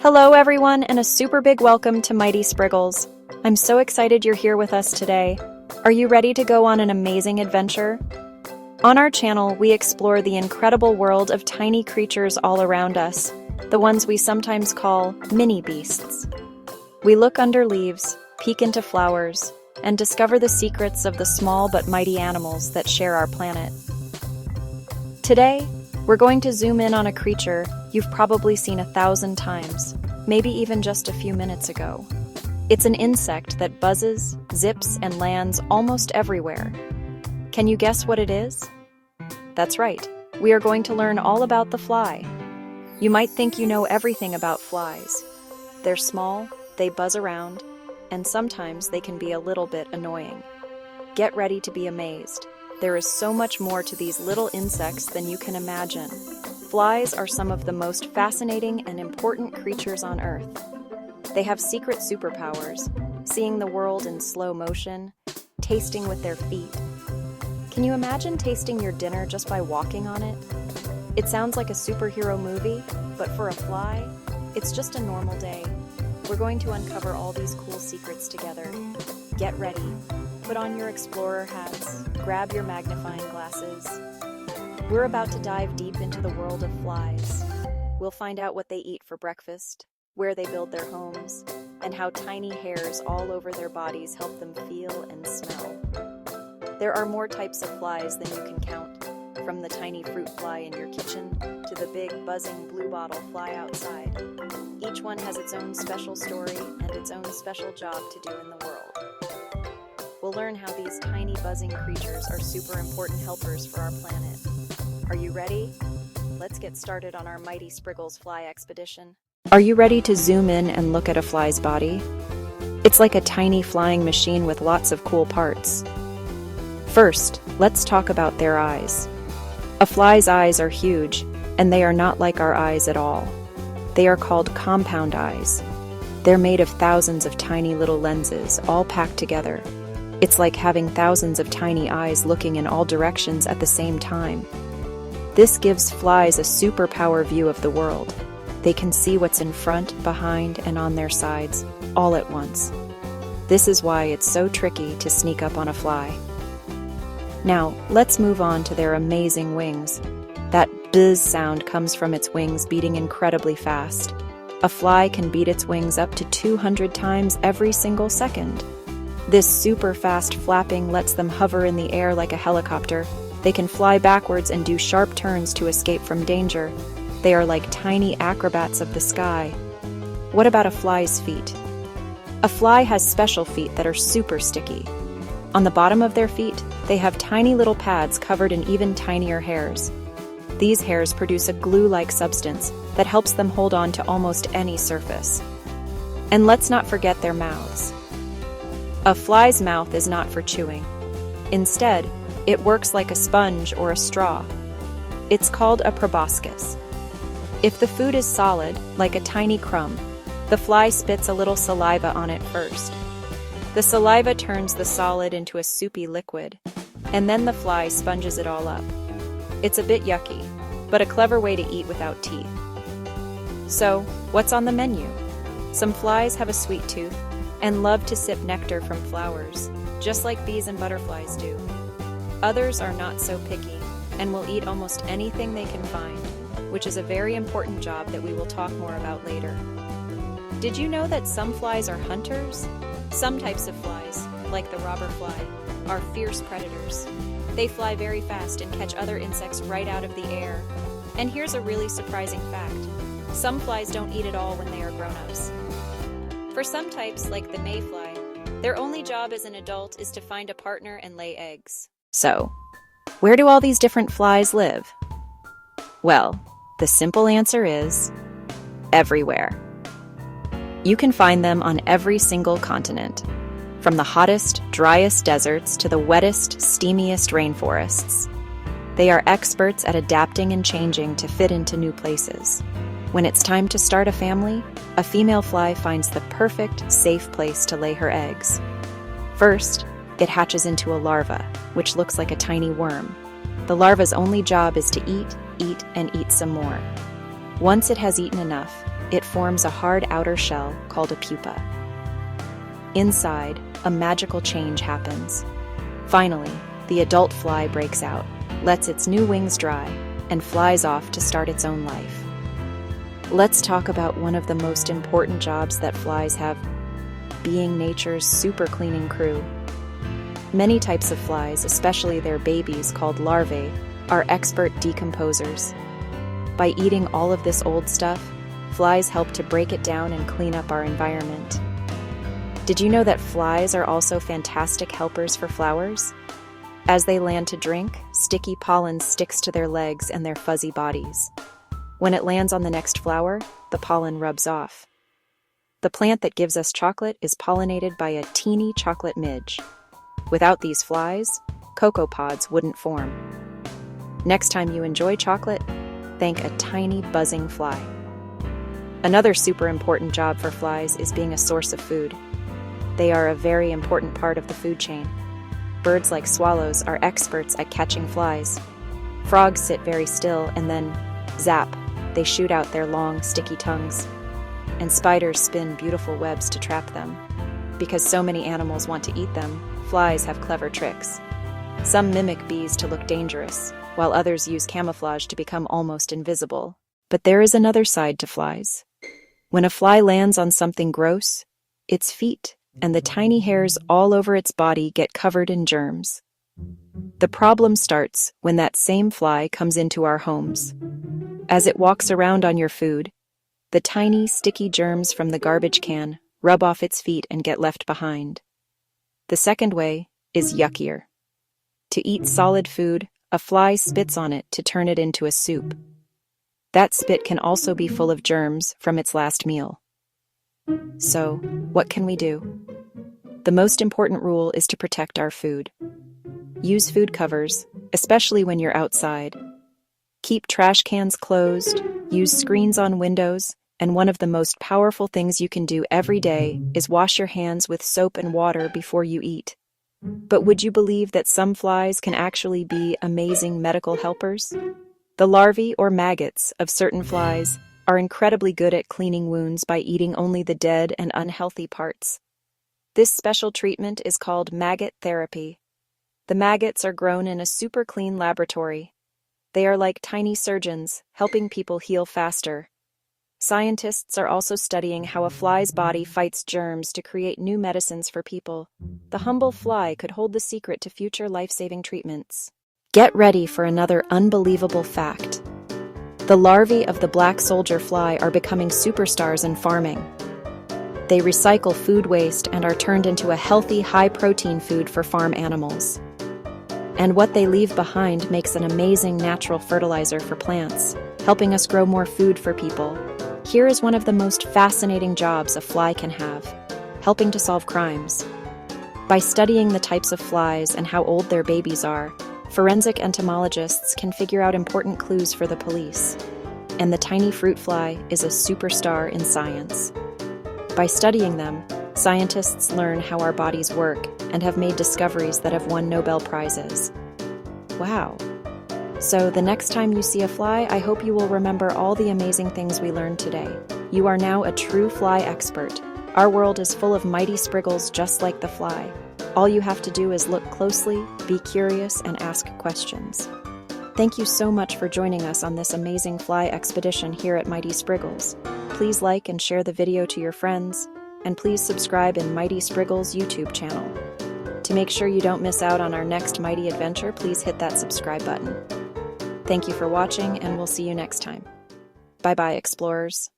Hello everyone, and a super big welcome to Mighty Spriggles. I'm so excited you're here with us today. Are you ready to go on an amazing adventure? On our channel, we explore the incredible world of tiny creatures all around us, the ones we sometimes call mini beasts. We look under leaves, peek into flowers, and discover the secrets of the small but mighty animals that share our planet. Today, we're going to zoom in on a creature you've probably seen 1,000 times, maybe even just a few minutes ago. It's an insect that buzzes, zips, and lands almost everywhere. Can you guess what it is? That's right, we are going to learn all about the fly. You might think you know everything about flies. They're small, they buzz around, and sometimes they can be a little bit annoying. Get ready to be amazed. There is so much more to these little insects than you can imagine. Flies are some of the most fascinating and important creatures on Earth. They have secret superpowers, seeing the world in slow motion, tasting with their feet. Can you imagine tasting your dinner just by walking on it? It sounds like a superhero movie, but for a fly, it's just a normal day. We're going to uncover all these cool secrets together. Get ready. Put on your explorer hats, grab your magnifying glasses. We're about to dive deep into the world of flies. We'll find out what they eat for breakfast, where they build their homes, and how tiny hairs all over their bodies help them feel and smell. There are more types of flies than you can count, from the tiny fruit fly in your kitchen to the big buzzing bluebottle fly outside. Each one has its own special story and its own special job to do in the world. We'll learn how these tiny buzzing creatures are super important helpers for our planet. Are you ready? Let's get started on our Mighty Spriggles fly expedition. Are you ready to zoom in and look at a fly's body? It's like a tiny flying machine with lots of cool parts. First, let's talk about their eyes. A fly's eyes are huge, and they are not like our eyes at all. They are called compound eyes. They're made of thousands of tiny little lenses, all packed together. It's like having thousands of tiny eyes looking in all directions at the same time. This gives flies a superpower view of the world. They can see what's in front, behind, and on their sides, all at once. This is why it's so tricky to sneak up on a fly. Now, let's move on to their amazing wings. That buzz sound comes from its wings beating incredibly fast. A fly can beat its wings up to 200 times every single second. This super fast flapping lets them hover in the air like a helicopter. They can fly backwards and do sharp turns to escape from danger. They are like tiny acrobats of the sky. What about a fly's feet? A fly has special feet that are super sticky. On the bottom of their feet, they have tiny little pads covered in even tinier hairs. These hairs produce a glue-like substance that helps them hold on to almost any surface. And let's not forget their mouths. A fly's mouth is not for chewing. Instead, it works like a sponge or a straw. It's called a proboscis. If the food is solid, like a tiny crumb, the fly spits a little saliva on it first. The saliva turns the solid into a soupy liquid, and then the fly sponges it all up. It's a bit yucky, but a clever way to eat without teeth. So, what's on the menu? Some flies have a sweet tooth and love to sip nectar from flowers, just like bees and butterflies do. Others are not so picky and will eat almost anything they can find, which is a very important job that we will talk more about later. Did you know that some flies are hunters? Some types of flies, like the robber fly, are fierce predators. They fly very fast and catch other insects right out of the air. And here's a really surprising fact. Some flies don't eat at all when they are grown-ups. For some types, like the mayfly, their only job as an adult is to find a partner and lay eggs. So, where do all these different flies live? Well, the simple answer is everywhere. You can find them on every single continent, from the hottest, driest deserts to the wettest, steamiest rainforests. They are experts at adapting and changing to fit into new places. When it's time to start a family, a female fly finds the perfect, safe place to lay her eggs. First, it hatches into a larva, which looks like a tiny worm. The larva's only job is to eat, and eat some more. Once it has eaten enough, it forms a hard outer shell called a pupa. Inside, a magical change happens. Finally, the adult fly breaks out, lets its new wings dry, and flies off to start its own life. Let's talk about one of the most important jobs that flies have, being nature's super cleaning crew. Many types of flies, especially their babies called larvae, are expert decomposers. By eating all of this old stuff, flies help to break it down and clean up our environment. Did you know that flies are also fantastic helpers for flowers? As they land to drink, sticky pollen sticks to their legs and their fuzzy bodies. When it lands on the next flower, the pollen rubs off. The plant that gives us chocolate is pollinated by a teeny chocolate midge. Without these flies, cocoa pods wouldn't form. Next time you enjoy chocolate, thank a tiny buzzing fly. Another super important job for flies is being a source of food. They are a very important part of the food chain. Birds like swallows are experts at catching flies. Frogs sit very still and then, zap, they shoot out their long, sticky tongues. And spiders spin beautiful webs to trap them. Because so many animals want to eat them, flies have clever tricks. Some mimic bees to look dangerous, while others use camouflage to become almost invisible. But there is another side to flies. When a fly lands on something gross, its feet and the tiny hairs all over its body get covered in germs. The problem starts when that same fly comes into our homes. As it walks around on your food, the tiny, sticky germs from the garbage can rub off its feet and get left behind. The second way is yuckier. To eat solid food, a fly spits on it to turn it into a soup. That spit can also be full of germs from its last meal. So, what can we do? The most important rule is to protect our food. Use food covers, especially when you're outside. Keep trash cans closed, use screens on windows, and one of the most powerful things you can do every day is wash your hands with soap and water before you eat. But would you believe that some flies can actually be amazing medical helpers? The larvae or maggots of certain flies are incredibly good at cleaning wounds by eating only the dead and unhealthy parts. This special treatment is called maggot therapy. The maggots are grown in a super clean laboratory. They are like tiny surgeons, helping people heal faster. Scientists are also studying how a fly's body fights germs to create new medicines for people. The humble fly could hold the secret to future life-saving treatments. Get ready for another unbelievable fact. The larvae of the black soldier fly are becoming superstars in farming. They recycle food waste and are turned into a healthy, high-protein food for farm animals. And what they leave behind makes an amazing natural fertilizer for plants, helping us grow more food for people. Here is one of the most fascinating jobs a fly can have, helping to solve crimes. By studying the types of flies and how old their babies are, forensic entomologists can figure out important clues for the police. And the tiny fruit fly is a superstar in science. By studying them, scientists learn how our bodies work and have made discoveries that have won Nobel Prizes. Wow. So the next time you see a fly, I hope you will remember all the amazing things we learned today. You are now a true fly expert. Our world is full of mighty Spriggles just like the fly. All you have to do is look closely, be curious, and ask questions. Thank you so much for joining us on this amazing fly expedition here at Mighty Spriggles. Please like and share the video to your friends, and please subscribe in Mighty Spriggles' YouTube channel. To make sure you don't miss out on our next mighty adventure, please hit that subscribe button. Thank you for watching, and we'll see you next time. Bye-bye, explorers.